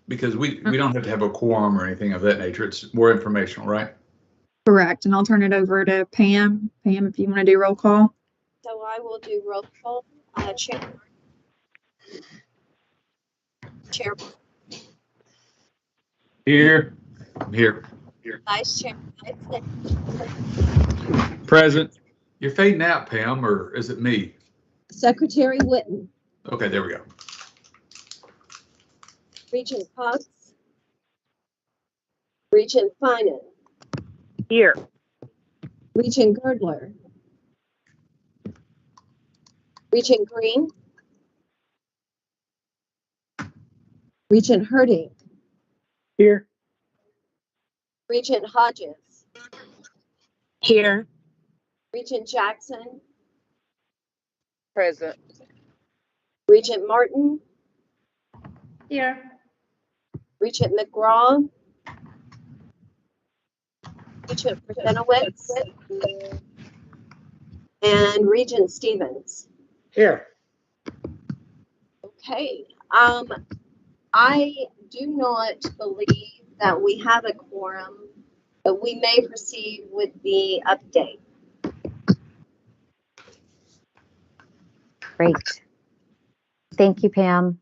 Because we don't have to have a quorum or anything of that nature. It's more informational, right? Correct. And I'll turn it over to Pam. Pam, if you want to do roll call. So I will do roll call. Chair. Here. I'm here. Vice Chair. Present. You're fading out, Pam, or is it me? Secretary Witten. Okay, there we go. Regent Cox. Regent Finan. Here. Regent Girdler. Regent Green. Regent Herding. Here. Regent Hodges. Here. Regent Jackson. Present. Regent Martin. Here. Regent McGraw. Regent Benowitz. And Regent Stevens. Here. Okay. I do not believe that we have a quorum, but we may proceed with the update. Great. Thank you, Pam.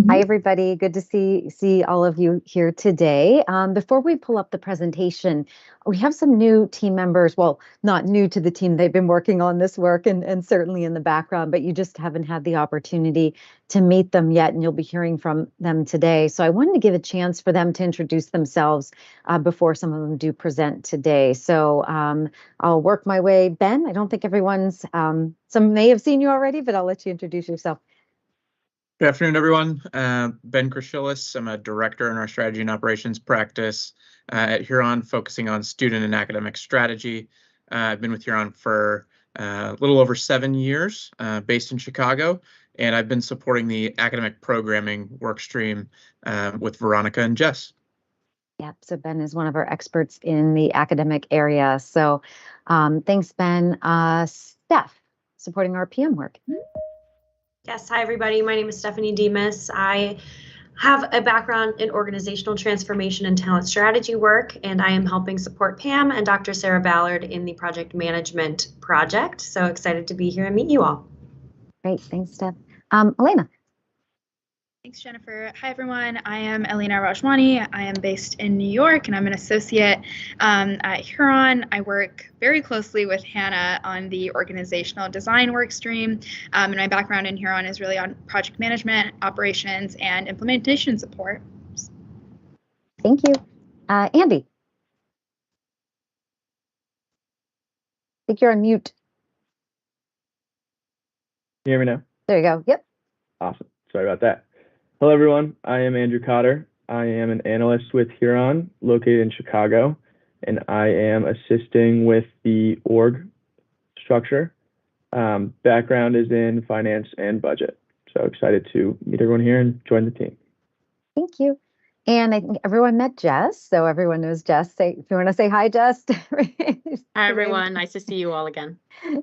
Hi, everybody. Good to see all of you here today. Before we pull up the presentation, we have some new team members. Well, not new to the team. They've been working on this work and certainly in the background, but you just haven't had the opportunity to meet them yet, and you'll be hearing from them today. So I wanted to give a chance for them to introduce themselves before some of them do present today. So I'll work my way. Ben, I don't think everyone's, some may have seen you already, but I'll let you introduce yourself. Good afternoon, everyone. Ben Krishilis. I'm a director in our strategy and operations practice at Huron, focusing on student and academic strategy. I've been with Huron for a little over 7 years, based in Chicago, and I've been supporting the academic programming work stream with Veronica and Jess. Yep, so Ben is one of our experts in the academic area. So thanks, Ben. Steph, supporting our PM work. Yes, hi everybody. My name is Stephanie Demas. I have a background in organizational transformation and talent strategy work, and I am helping support Pam and Dr. Sarah Ballard in the project management project. So excited to be here and meet you all. Great, thanks, Steph. Elena. Thanks, Jennifer. Hi, everyone. I am Elena Rajwani. I am based in New York, and I'm an associate at Huron. I work very closely with Hannah on the organizational design work stream, and my background in Huron is really on project management, operations, and implementation support. Thank you. Andy. I think you're on mute. Can you hear me now? There you go. Yep. Awesome. Sorry about that. Hello, everyone. I am Andrew Cotter. I am an analyst with Huron, located in Chicago, and I am assisting with the org structure. Background is in finance and budget. So excited to meet everyone here and join the team. Thank you. And I think everyone met Jess, so everyone knows Jess. If you want to say hi, Jess. Hi, everyone. Nice to see you all again.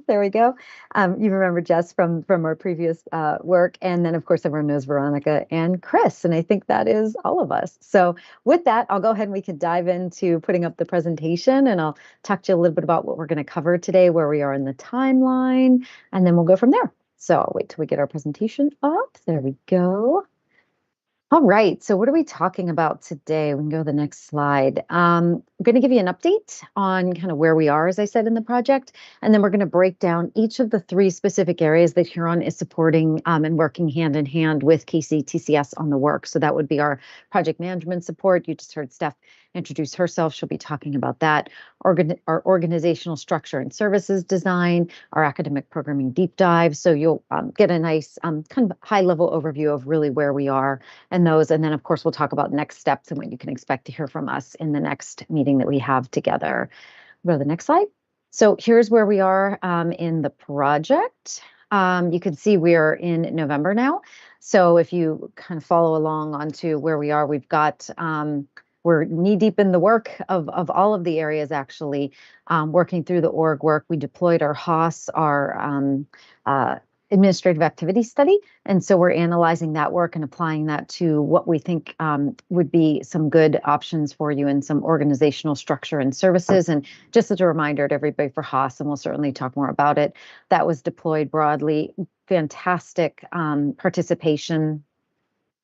There we go. You remember Jess from our previous work. And then, of course, everyone knows Veronica and Chris. And I think that is all of us. So with that, I'll go ahead and we can dive into putting up the presentation. And I'll talk to you a little bit about what we're going to cover today, where we are in the timeline, and then we'll go from there. So I'll wait till we get our presentation up. There we go. All right, so what are we talking about today? We can go to the next slide. I'm going to give you an update on kind of where we are, as I said, in the project, and then we're going to break down each of the 3 specific areas that Huron is supporting and working hand in hand with KCTCS on the work. So that would be our project management support. You just heard Steph introduce herself. She'll be talking about that. Our organizational structure and services design, our academic programming deep dive. So you'll get a nice kind of high level overview of really where we are and those. And then, of course, we'll talk about next steps and what you can expect to hear from us in the next meeting that we have together. Go to the next slide. So here's where we are in the project. You can see we are in November now. So if you kind of follow along onto where we are, we've got we're knee deep in the work of all of the areas, actually, working through the org work. We deployed our HOS, our administrative activity study. And so we're analyzing that work and applying that to what we think would be some good options for you in some organizational structure and services. And just as a reminder to everybody for Haas, and we'll certainly talk more about it, that was deployed broadly. Fantastic participation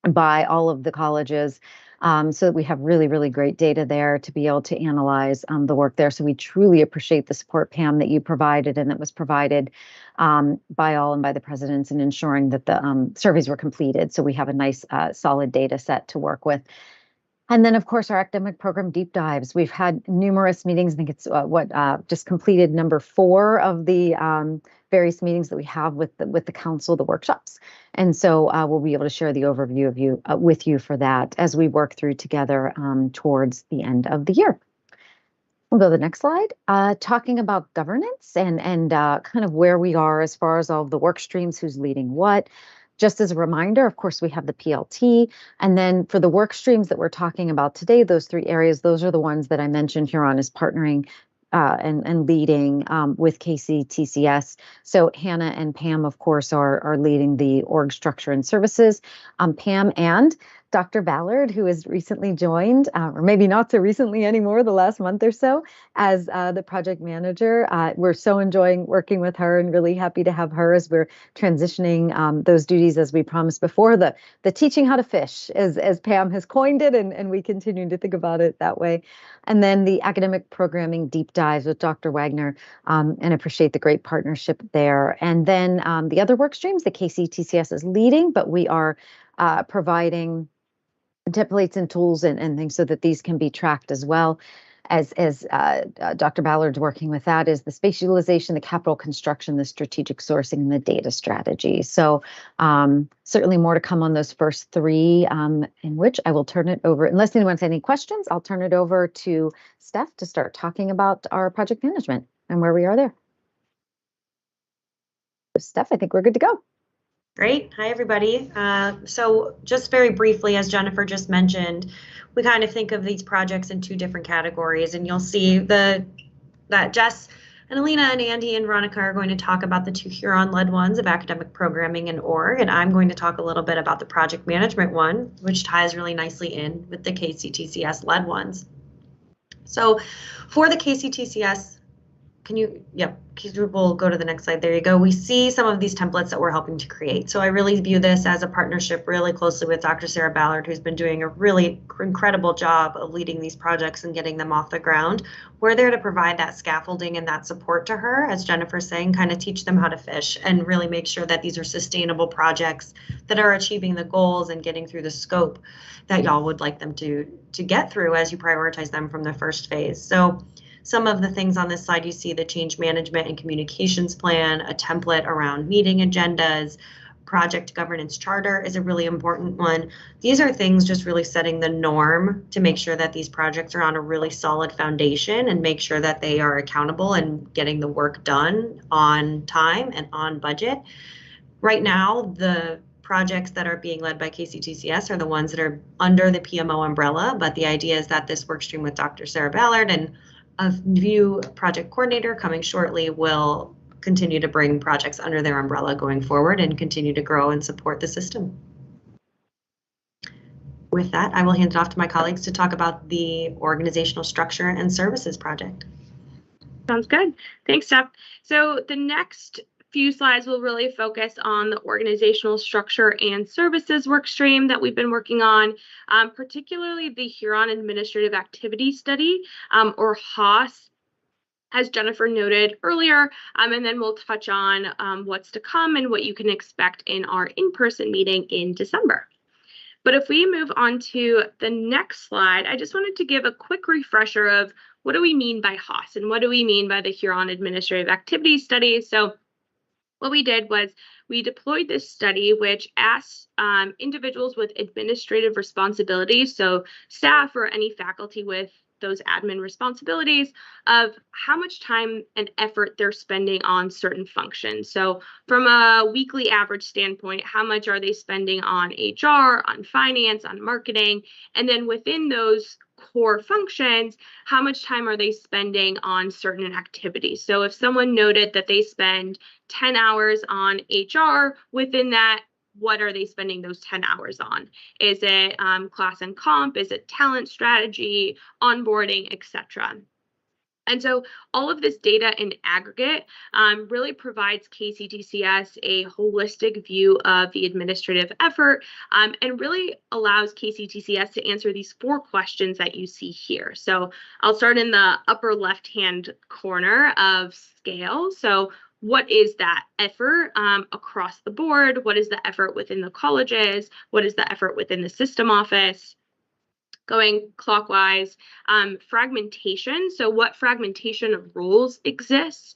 by all of the colleges. So that we have really, really great data there to be able to analyze the work there. So we truly appreciate the support, Pam, that you provided and that was provided by all and by the presidents in ensuring that the surveys were completed. So we have a nice solid data set to work with. And then, of course, our academic program deep dives. We've had numerous meetings. I think it's just completed number 4 of the various meetings that we have with the council, the workshops. And so we'll be able to share the overview with you for that as we work through together towards the end of the year. We'll go to the next slide, talking about governance and kind of where we are as far as all of the work streams, who's leading what. Just as a reminder, of course, we have the PLT. And then for the work streams that we're talking about today, those 3 areas, those are the ones that I mentioned Huron is partnering and leading with KCTCS. So Hannah and Pam, of course, are leading the org structure and services. Pam and Dr. Ballard, who has recently joined, or maybe not so recently anymore, the last month or so, as the project manager. We're so enjoying working with her and really happy to have her as we're transitioning those duties, as we promised before, the teaching how to fish, as Pam has coined it, and we continue to think about it that way. And then the academic programming deep dives with Dr. Wagner, and appreciate the great partnership there. And then the other work streams, the KCTCS is leading, but we are providing templates and tools and things so that these can be tracked as well. As Dr. Ballard's working with that is the space utilization, the capital construction, the strategic sourcing, and the data strategy. So certainly more to come on those first 3, in which I will turn it over, unless anyone has any questions, I'll turn it over to Steph to start talking about our project management and where we are there. So Steph, I think we're good to go. Great. Hi, everybody. So just very briefly, as Jennifer just mentioned, we kind of think of these projects in 2 different categories, and you'll see that Jess and Alina and Andy and Veronica are going to talk about the 2 Huron-led ones of academic programming and org, and I'm going to talk a little bit about the project management one, which ties really nicely in with the KCTCS-led ones. So for the KCTCS, we'll go to the next slide. There you go. We see some of these templates that we're helping to create. So I really view this as a partnership really closely with Dr. Sarah Ballard, who's been doing a really incredible job of leading these projects and getting them off the ground. We're there to provide that scaffolding and that support to her, as Jennifer's saying, kind of teach them how to fish and really make sure that these are sustainable projects that are achieving the goals and getting through the scope that y'all would like them to get through as you prioritize them from the first phase. So some of the things on this slide, you see the change management and communications plan, a template around meeting agendas, project governance charter is a really important one. These are things just really setting the norm to make sure that these projects are on a really solid foundation and make sure that they are accountable and getting the work done on time and on budget. Right now, the projects that are being led by KCTCS are the ones that are under the PMO umbrella, but the idea is that this work stream with Dr. Sarah Ballard and a new project coordinator coming shortly will continue to bring projects under their umbrella going forward and continue to grow and support the system. With that, I will hand it off to my colleagues to talk about the organizational structure and services project. Sounds good. Thanks, Steph. So the next few slides will really focus on the organizational structure and services work stream that we've been working on, particularly the Huron Administrative Activity Study, or HAAS, as Jennifer noted earlier, and then we'll touch on what's to come and what you can expect in our in-person meeting in December. But if we move on to the next slide, I just wanted to give a quick refresher of what do we mean by HAAS and what do we mean by the Huron Administrative Activity Study. So what we did was we deployed this study, which asks individuals with administrative responsibilities, so staff or any faculty with those admin responsibilities, of how much time and effort they're spending on certain functions. So from a weekly average standpoint, how much are they spending on HR, on finance, on marketing? And then within those core functions, how much time are they spending on certain activities? So if someone noted that they spend 10 hours on HR, within that, what are they spending those 10 hours on? Is it class and comp? Is it talent strategy, onboarding, etc.? And so all of this data in aggregate really provides KCTCS a holistic view of the administrative effort and really allows KCTCS to answer these 4 questions that you see here. So I'll start in the upper left-hand corner of scale. So what is that effort across the board? What is the effort within the colleges? What is the effort within the system office? Going clockwise, fragmentation. So what fragmentation of roles exists?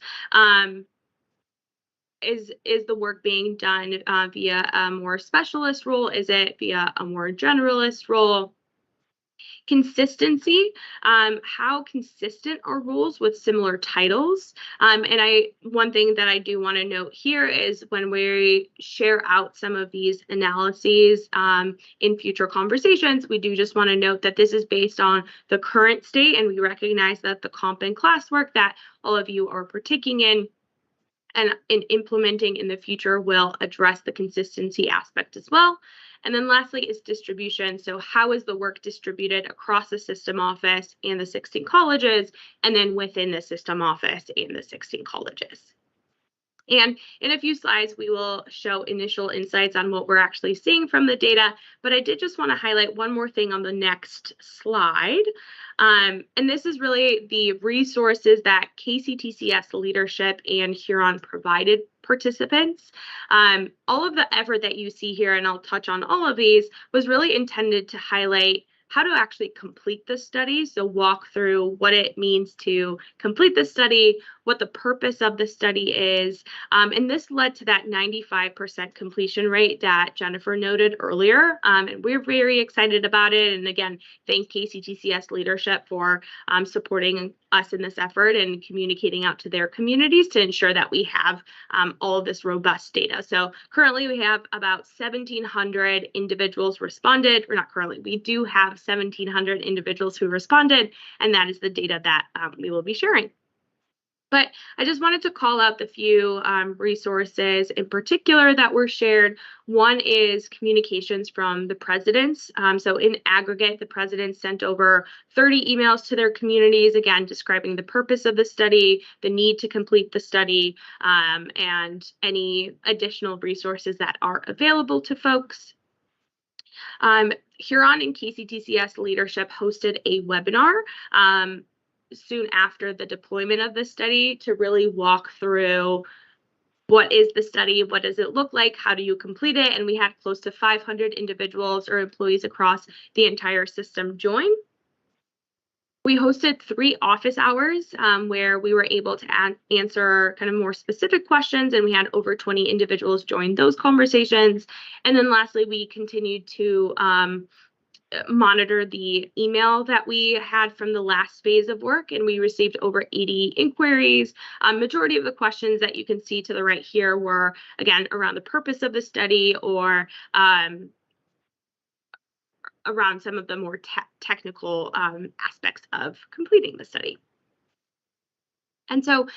Is the work being done via a more specialist role? Is it via a more generalist role? Consistency, how consistent are roles with similar titles? And one thing that I do want to note here is when we share out some of these analyses in future conversations, we do just want to note that this is based on the current state, and we recognize that the comp and classwork that all of you are partaking in and in implementing in the future will address the consistency aspect as well. And then lastly is distribution. So how is the work distributed across the system office and the 16 colleges, and then within the system office and the 16 colleges? And in a few slides, we will show initial insights on what we're actually seeing from the data. But I did just want to highlight one more thing on the next slide. And this is really the resources that KCTCS leadership and Huron provided participants. All of the effort that you see here, and I'll touch on all of these, was really intended to highlight how to actually complete the study. So walk through what it means to complete the study, what the purpose of the study is. And this led to that 95% completion rate that Jennifer noted earlier. And we're very excited about it. And again, thank KCTCS leadership for supporting us in this effort and communicating out to their communities to ensure that we have all of this robust data. So currently we have about 1,700 individuals responded, or not currently, we do have 1,700 individuals who responded, and that is the data that we will be sharing. But I just wanted to call out the few resources in particular that were shared. One is communications from the presidents. So in aggregate, the presidents sent over 30 emails to their communities, again, describing the purpose of the study, the need to complete the study, and any additional resources that are available to folks. Huron and KCTCS leadership hosted a webinar soon after the deployment of the study to really walk through what is the study, what does it look like, how do you complete it, and we had close to 500 individuals or employees across the entire system join. We hosted 3 office hours where we were able to answer kind of more specific questions, and we had over 20 individuals join those conversations. And then lastly, we continued to monitor the email that we had from the last phase of work, and we received over 80 inquiries. Majority of the questions that you can see to the right here were, again, around the purpose of the study or around some of the more technical aspects of completing the study. And so,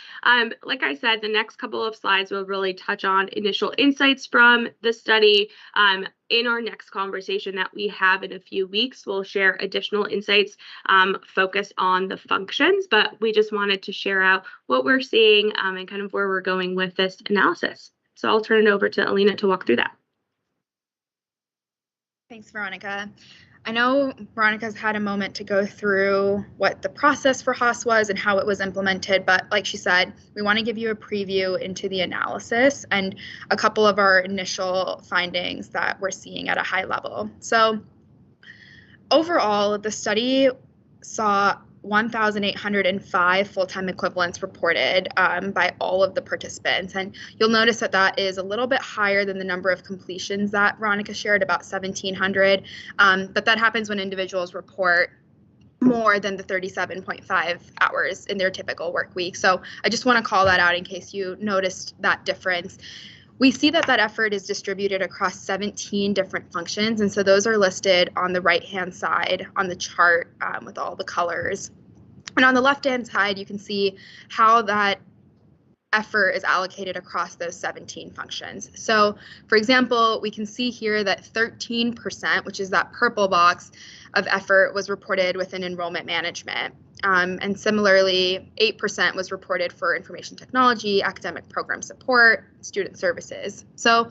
like I said, the next couple of slides will really touch on initial insights from the study. In our next conversation that we have in a few weeks, we'll share additional insights focused on the functions, but we just wanted to share out what we're seeing and kind of where we're going with this analysis. So I'll turn it over to Alina to walk through that. Thanks, Veronica. I know Veronica's had a moment to go through what the process for HOS was and how it was implemented, but like she said, we want to give you a preview into the analysis and a couple of our initial findings that we're seeing at a high level. So overall, the study saw 1,805 full-time equivalents reported by all of the participants. And you'll notice that that is a little bit higher than the number of completions that Veronica shared, about 1,700. But that happens when individuals report more than the 37.5 hours in their typical work week. So I just want to call that out in case you noticed that difference. We see that that effort is distributed across 17 different functions, and so those are listed on the right-hand side on the chart with all the colors. And on the left-hand side, you can see how that effort is allocated across those 17 functions. So, for example, we can see here that 13%, which is that purple box, of effort was reported within enrollment management. And similarly, 8% was reported for information technology, academic program support, student services. So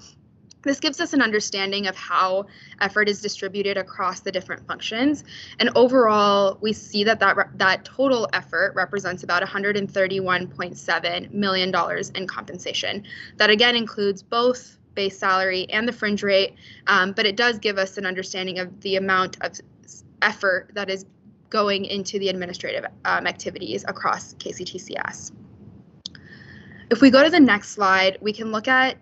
this gives us an understanding of how effort is distributed across the different functions. And overall, we see that that total effort represents about $131.7 million in compensation. That again includes both base salary and the fringe rate, but it does give us an understanding of the amount of effort that is going into the administrative activities across KCTCS. If we go to the next slide, we can look at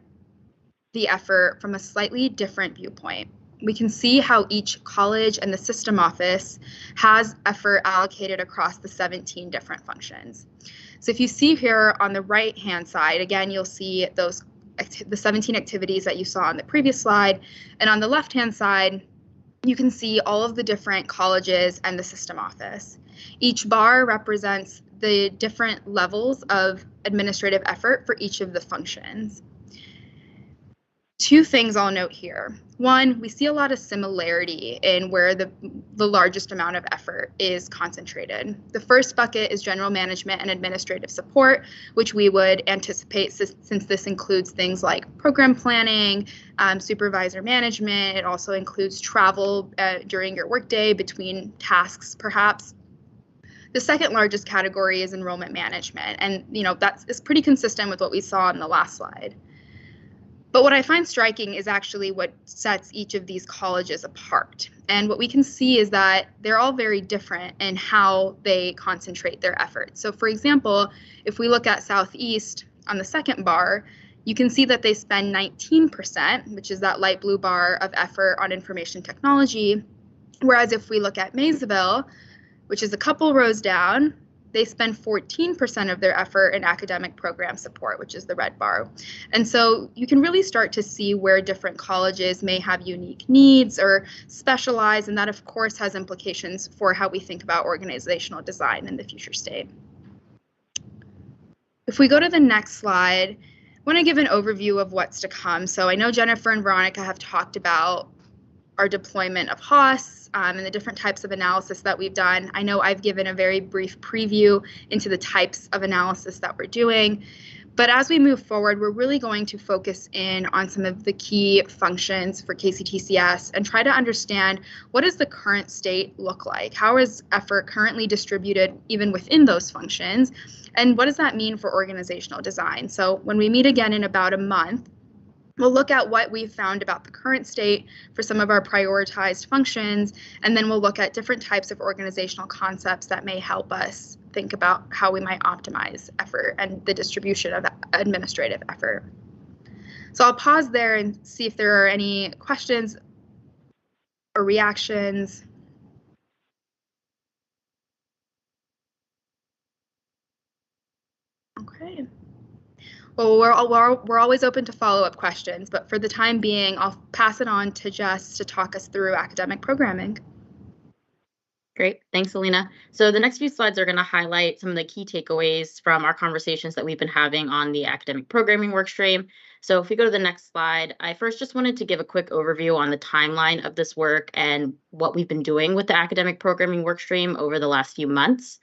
the effort from a slightly different viewpoint. We can see how each college and the system office has effort allocated across the 17 different functions. So if you see here on the right-hand side, again, you'll see the 17 activities that you saw on the previous slide, and on the left-hand side, you can see all of the different colleges and the system office. Each bar represents the different levels of administrative effort for each of the functions. Two things I'll note here. One, we see a lot of similarity in where the largest amount of effort is concentrated. The first bucket is general management and administrative support, which we would anticipate since this includes things like program planning, supervisor management. It also includes travel during your workday between tasks, perhaps. The second largest category is enrollment management, and that's pretty consistent with what we saw in the last slide. But what I find striking is actually what sets each of these colleges apart. And what we can see is that they're all very different in how they concentrate their efforts. So for example, if we look at Southeast on the second bar, you can see that they spend 19%, which is that light blue bar, of effort on information technology. Whereas if we look at Maysville, which is a couple rows down, they spend 14% of their effort in academic program support, which is the red bar. And so you can really start to see where different colleges may have unique needs or specialize, and that of course has implications for how we think about organizational design in the future state. If we go to the next slide, I want to give an overview of what's to come. So I know Jennifer and Veronica have talked about our deployment of HOS and the different types of analysis that we've done. I know I've given a very brief preview into the types of analysis that we're doing. But as we move forward, we're really going to focus in on some of the key functions for KCTCS and try to understand, what does the current state look like? How is effort currently distributed even within those functions? And what does that mean for organizational design? So when we meet again in about a month, we'll look at what we've found about the current state for some of our prioritized functions, and then we'll look at different types of organizational concepts that may help us think about how we might optimize effort and the distribution of administrative effort. So I'll pause there and see if there are any questions or reactions. Okay. Well, we're always open to follow-up questions, but for the time being, I'll pass it on to Jess to talk us through academic programming. Great, thanks, Alina. So the next few slides are going to highlight some of the key takeaways from our conversations that we've been having on the academic programming workstream. So if we go to the next slide, I first just wanted to give a quick overview on the timeline of this work and what we've been doing with the academic programming workstream over the last few months.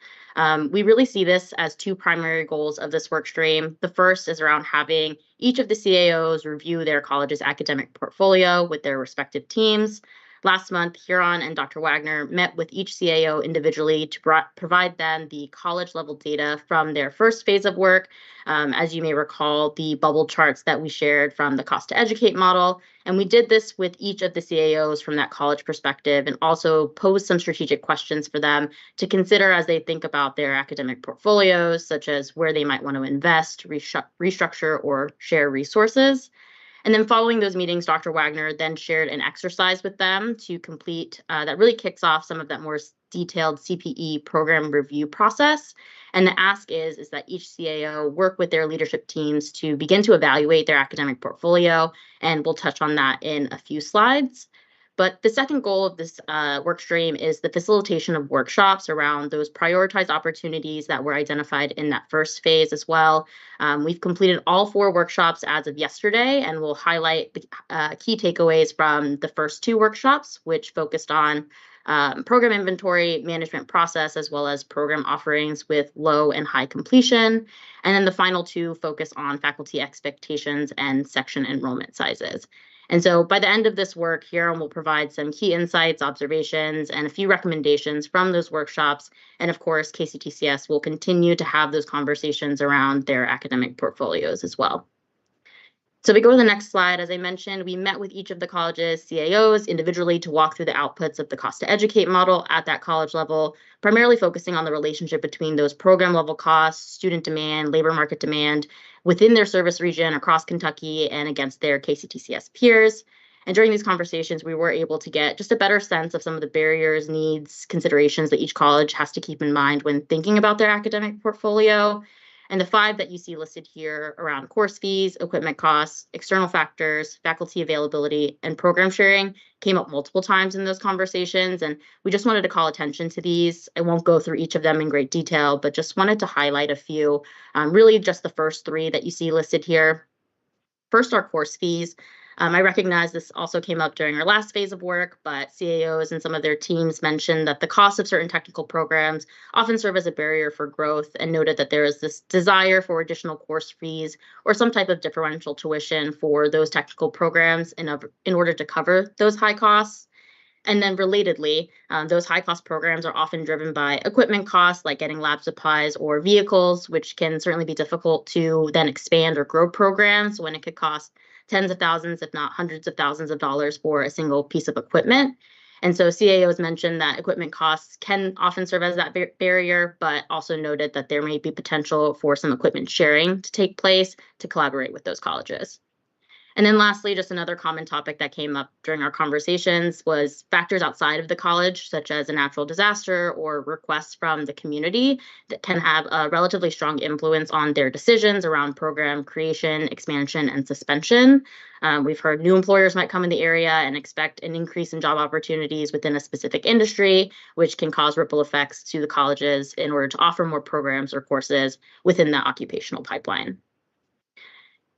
We really see this as two primary goals of this workstream. The first is around having each of the CAOs review their college's academic portfolio with their respective teams. Last month, Huron and Dr. Wagner met with each CAO individually to provide them the college-level data from their first phase of work. As you may recall, the bubble charts that we shared from the Cost to Educate model. And we did this with each of the CAOs from that college perspective, and also posed some strategic questions for them to consider as they think about their academic portfolios, such as where they might want to invest, restructure, or share resources. And then following those meetings, Dr. Wagner then shared an exercise with them to complete that really kicks off some of that more detailed CPE program review process. And the ask is that each CAO work with their leadership teams to begin to evaluate their academic portfolio, and we'll touch on that in a few slides. But the second goal of this work stream is the facilitation of workshops around those prioritized opportunities that were identified in that first phase as well. We've completed all 4 workshops as of yesterday, and we'll highlight the key takeaways from the first 2 workshops, which focused on program inventory management process, as well as program offerings with low and high completion. And then the final 2 focus on faculty expectations and section enrollment sizes. And so by the end of this work, Huron will provide some key insights, observations, and a few recommendations from those workshops. And of course, KCTCS will continue to have those conversations around their academic portfolios as well. So we go to the next slide. As I mentioned, we met with each of the college's CAOs individually to walk through the outputs of the cost to educate model at that college level, primarily focusing on the relationship between those program level costs, student demand, labor market demand within their service region across Kentucky and against their KCTCS peers. And during these conversations, we were able to get just a better sense of some of the barriers, needs, considerations that each college has to keep in mind when thinking about their academic portfolio. And the 5 that you see listed here around course fees, equipment costs, external factors, faculty availability, and program sharing came up multiple times in those conversations. And we just wanted to call attention to these. I won't go through each of them in great detail, but just wanted to highlight a few, really just the first 3 that you see listed here. First, our course fees. I recognize this also came up during our last phase of work, but CAOs and some of their teams mentioned that the cost of certain technical programs often serve as a barrier for growth, and noted that there is this desire for additional course fees or some type of differential tuition for those technical programs in order to cover those high costs. And then relatedly, those high cost programs are often driven by equipment costs like getting lab supplies or vehicles, which can certainly be difficult to then expand or grow programs when it could cost tens of thousands, if not hundreds of thousands of dollars for a single piece of equipment. And so CAOs mentioned that equipment costs can often serve as that barrier, but also noted that there may be potential for some equipment sharing to take place to collaborate with those colleges. And then lastly, just another common topic that came up during our conversations was factors outside of the college, such as a natural disaster or requests from the community that can have a relatively strong influence on their decisions around program creation, expansion, and suspension. We've heard new employers might come in the area and expect an increase in job opportunities within a specific industry, which can cause ripple effects to the colleges in order to offer more programs or courses within the occupational pipeline.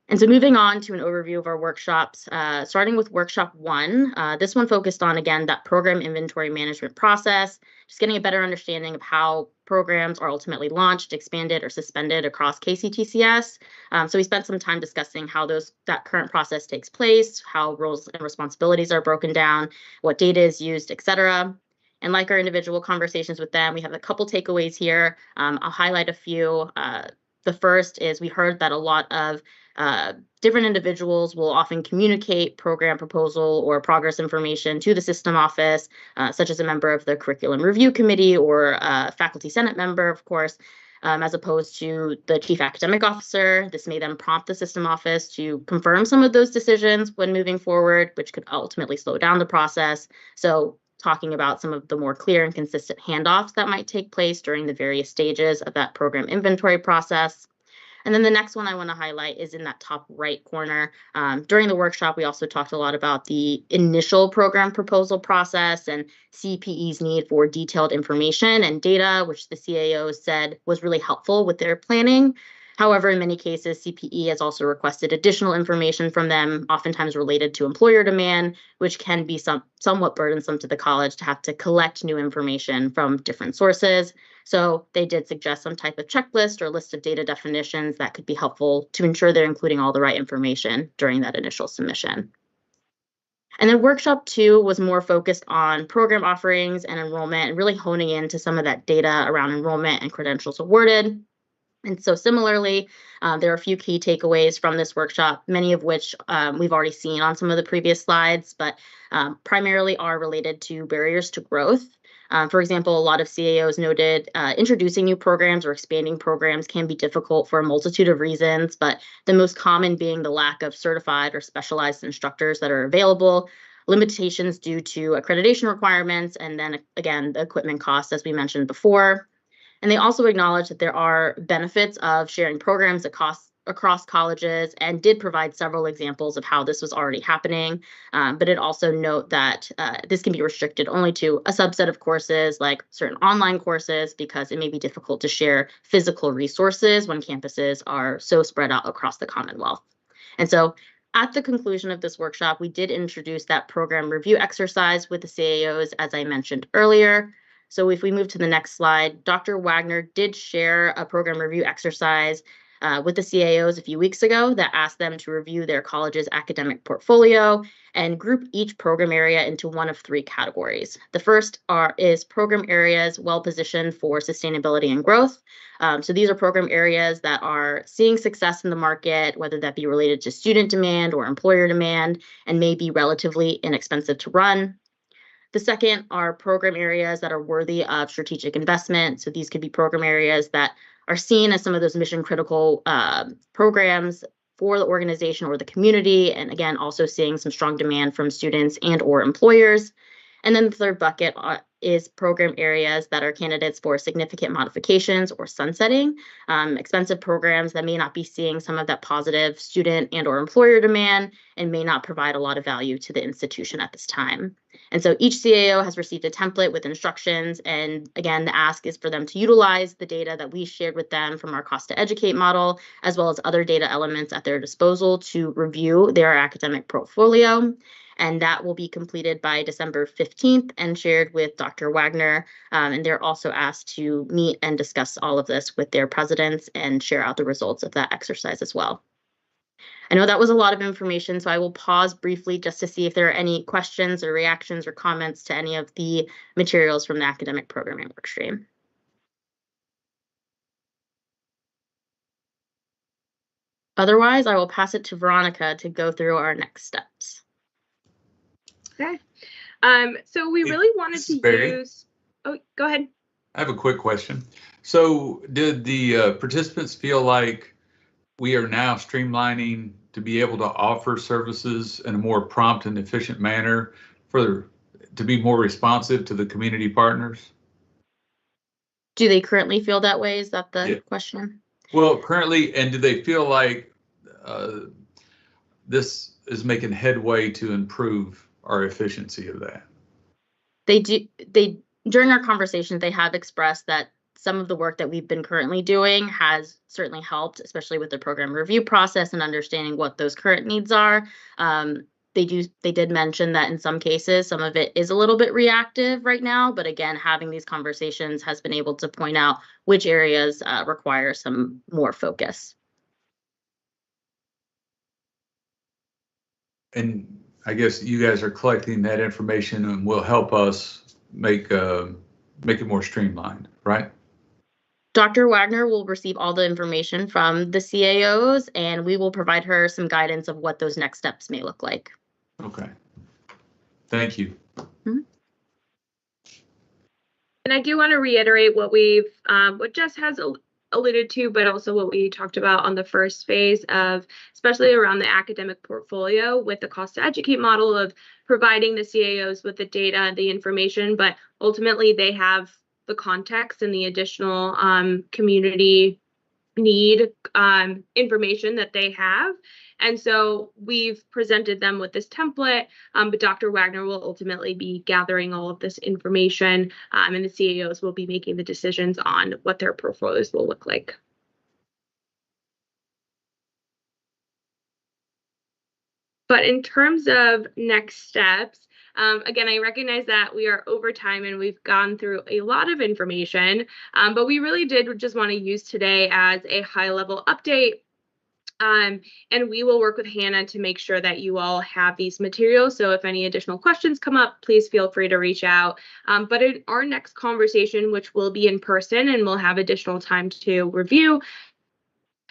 And so moving on to an overview of our workshops, starting with workshop 1, this one focused on, again, that program inventory management process, just getting a better understanding of how programs are ultimately launched, expanded, or suspended across KCTCS. So we spent some time discussing how that current process takes place, how roles and responsibilities are broken down, what data is used, et cetera. And like our individual conversations with them, we have a couple takeaways here. I'll highlight a few. The first is we heard that a lot of different individuals will often communicate program proposal or progress information to the system office, such as a member of the curriculum review committee or a faculty senate member, of course, as opposed to the chief academic officer. This may then prompt the system office to confirm some of those decisions when moving forward, which could ultimately slow down the process. So talking about some of the more clear and consistent handoffs that might take place during the various stages of that program inventory process. And then the next one I want to highlight is in that top right corner. During the workshop, we also talked a lot about the initial program proposal process and CPE's need for detailed information and data, which the CAO said was really helpful with their planning. However, in many cases, CPE has also requested additional information from them, oftentimes related to employer demand, which can be somewhat burdensome to the college to have to collect new information from different sources. So they did suggest some type of checklist or list of data definitions that could be helpful to ensure they're including all the right information during that initial submission. And then workshop 2 was more focused on program offerings and enrollment, and really honing into some of that data around enrollment and credentials awarded. And so similarly, there are a few key takeaways from this workshop, many of which we've already seen on some of the previous slides, but primarily are related to barriers to growth. For example, a lot of CAOs noted introducing new programs or expanding programs can be difficult for a multitude of reasons, but the most common being the lack of certified or specialized instructors that are available, limitations due to accreditation requirements, and then again, the equipment costs, as we mentioned before. And they also acknowledge that there are benefits of sharing programs across colleges, and did provide several examples of how this was already happening. But it also note that this can be restricted only to a subset of courses, like certain online courses, because it may be difficult to share physical resources when campuses are so spread out across the Commonwealth. And so at the conclusion of this workshop, we did introduce that program review exercise with the CAOs, as I mentioned earlier. So if we move to the next slide, Dr. Wagner did share a program review exercise with the CAOs a few weeks ago that asked them to review their college's academic portfolio and group each program area into one of three categories. The first is program areas well positioned for sustainability and growth. So these are program areas that are seeing success in the market, whether that be related to student demand or employer demand, and may be relatively inexpensive to run. The second are program areas that are worthy of strategic investment. So these could be program areas that are seen as some of those mission critical programs for the organization or the community. And again, also seeing some strong demand from students and or employers. And then the third bucket is program areas that are candidates for significant modifications or sunsetting, expensive programs that may not be seeing some of that positive student and or employer demand and may not provide a lot of value to the institution at this time. And so each CAO has received a template with instructions. And again, the ask is for them to utilize the data that we shared with them from our Cost to Educate model, as well as other data elements at their disposal to review their academic portfolio. And that will be completed by December 15th and shared with Dr. Wagner. And they're also asked to meet and discuss all of this with their presidents and share out the results of that exercise as well. I know that was a lot of information, so I will pause briefly just to see if there are any questions or reactions or comments to any of the materials from the academic programming workstream. Otherwise, I will pass it to Veronica to go through our next steps. Okay. So we really wanted to use. Oh, go ahead. I have a quick question. So did the participants feel like we are now streamlining to be able to offer services in a more prompt and efficient manner to be more responsive to the community partners? Do they currently feel that way? Is that the question? Well, currently, and do they feel like this is making headway to improve our efficiency of that? They do. During our conversations, they have expressed that some of the work that we've been currently doing has certainly helped, especially with the program review process and understanding what those current needs are. They did mention that in some cases, some of it is a little bit reactive right now, but again, having these conversations has been able to point out which areas require some more focus. And I guess you guys are collecting that information and will help us make it more streamlined, right? Dr. Wagner will receive all the information from the CAOs, and we will provide her some guidance of what those next steps may look like. Okay. Thank you. Mm-hmm. And I do want to reiterate what what Jess has alluded to, but also what we talked about on the first phase of, especially around the academic portfolio with the Cost to Educate model of providing the CAOs with the data and the information, but ultimately they have the context and the additional community need information that they have. And so we've presented them with this template, but Dr. Wagner will ultimately be gathering all of this information, and the CAOs will be making the decisions on what their portfolios will look like. But in terms of next steps, again, I recognize that we are over time and we've gone through a lot of information, but we really did just want to use today as a high-level update. And we will work with Hannah to make sure that you all have these materials. So if any additional questions come up, please feel free to reach out. But in our next conversation, which will be in person and we'll have additional time to review,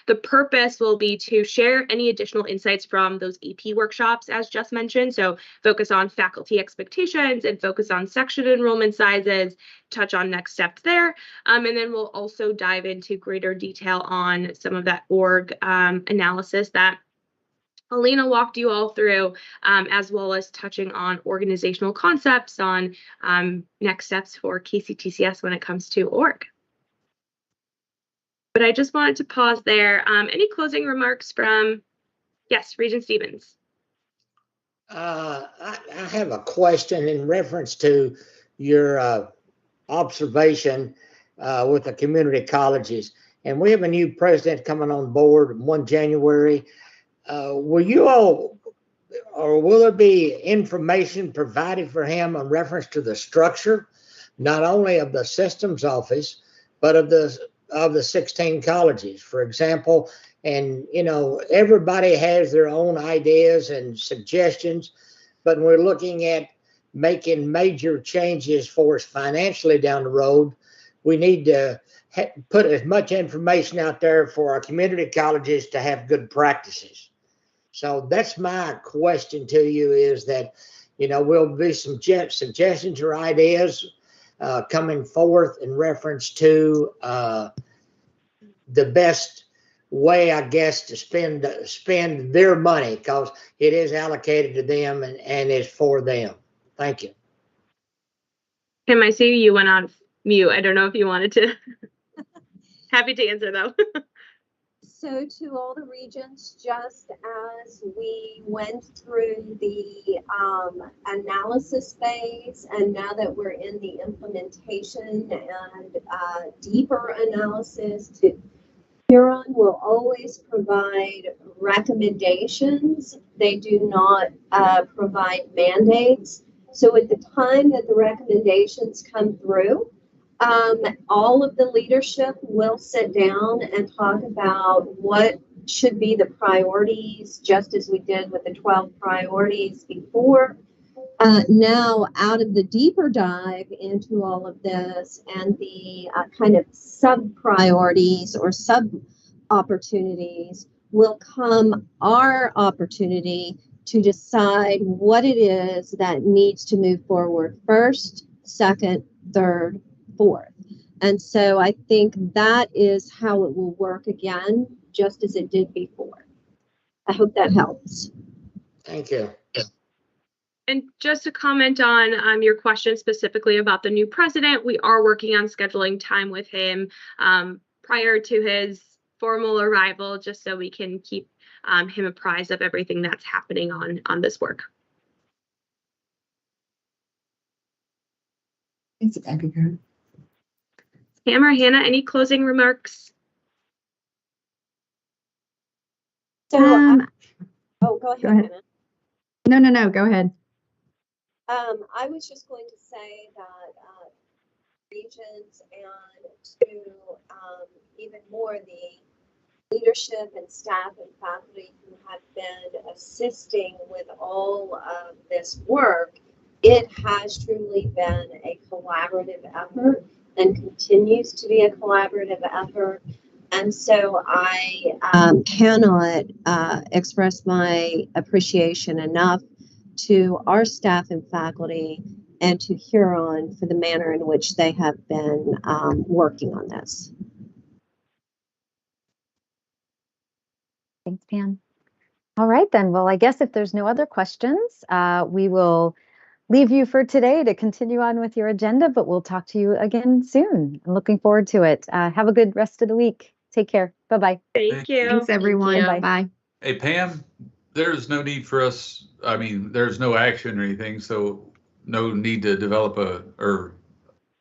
the purpose will be to share any additional insights from those AP workshops, as just mentioned. So focus on faculty expectations and focus on section enrollment sizes, touch on next steps there. And then we'll also dive into greater detail on some of that org analysis that Alina walked you all through, as well as touching on organizational concepts, on next steps for KCTCS when it comes to org. But I just wanted to pause there. Any closing remarks from, yes, Regent Stevens? I have a question in reference to your observation with the community colleges. And we have a new president coming on board 1 January. Will you all, or will there be information provided for him in reference to the structure, not only of the systems office, but of the 16 colleges, for example? And, you know, everybody has their own ideas and suggestions, but when we're looking at making major changes for us financially down the road, we need to put as much information out there for our community colleges to have good practices. So that's my question to you, is that, you know, will be some suggestions or ideas coming forth in reference to the best way, I guess, to spend their money, because it is allocated to them and is for them. Thank you. Kim, I see you went on mute. I don't know if you wanted to. Happy to answer though. So to all the regents, just as we went through the analysis phase, and now that we're in the implementation and deeper analysis, Huron will always provide recommendations. They do not provide mandates. So at the time that the recommendations come through, all of the leadership will sit down and talk about what should be the priorities, just as we did with the 12 priorities before. Now, out of the deeper dive into all of this and the kind of sub-priorities or sub-opportunities will come our opportunity to decide what it is that needs to move forward first, second, third, fourth. And so I think that is how it will work again, just as it did before. I hope that helps. Thank you. And just to comment on your question specifically about the new president, we are working on scheduling time with him prior to his formal arrival, just so we can keep him apprised of everything that's happening on this work. That'd be good. Pam or Hannah, any closing remarks? So, oh, go ahead, Hannah. No, go ahead. I was just going to say that Regents and to even more the leadership and staff and faculty who have been assisting with all of this work, it has truly been a collaborative effort and continues to be a collaborative effort. And so I cannot express my appreciation enough to our staff and faculty and to Huron for the manner in which they have been working on this. Thanks, Pam. All right, then. Well, I guess if there's no other questions, we will leave you for today to continue on with your agenda, but we'll talk to you again soon. I'm looking forward to it. Have a good rest of the week. Take care. Bye-bye. Thank you. Thanks, everyone. Thank you. Bye. Hey, Pam, there's no need for us, I mean, there's no action or anything, so no need to develop or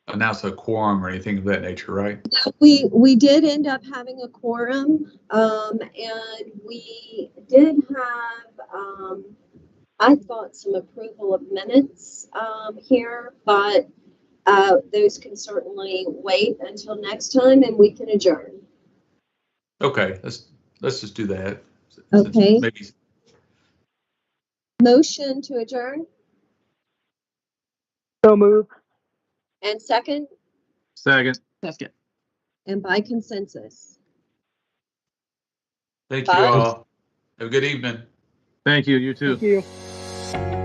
announce a quorum or anything of that nature, right? We did end up having a quorum, and we did have, I thought, some approval of minutes here, but those can certainly wait until next time, and we can adjourn. Okay, let's just do that. Okay. Maybe. Motion to adjourn. So move. And second, Second. and by consensus. Thank you Bye. all. Have a good evening. Thank you. You too. Thank you.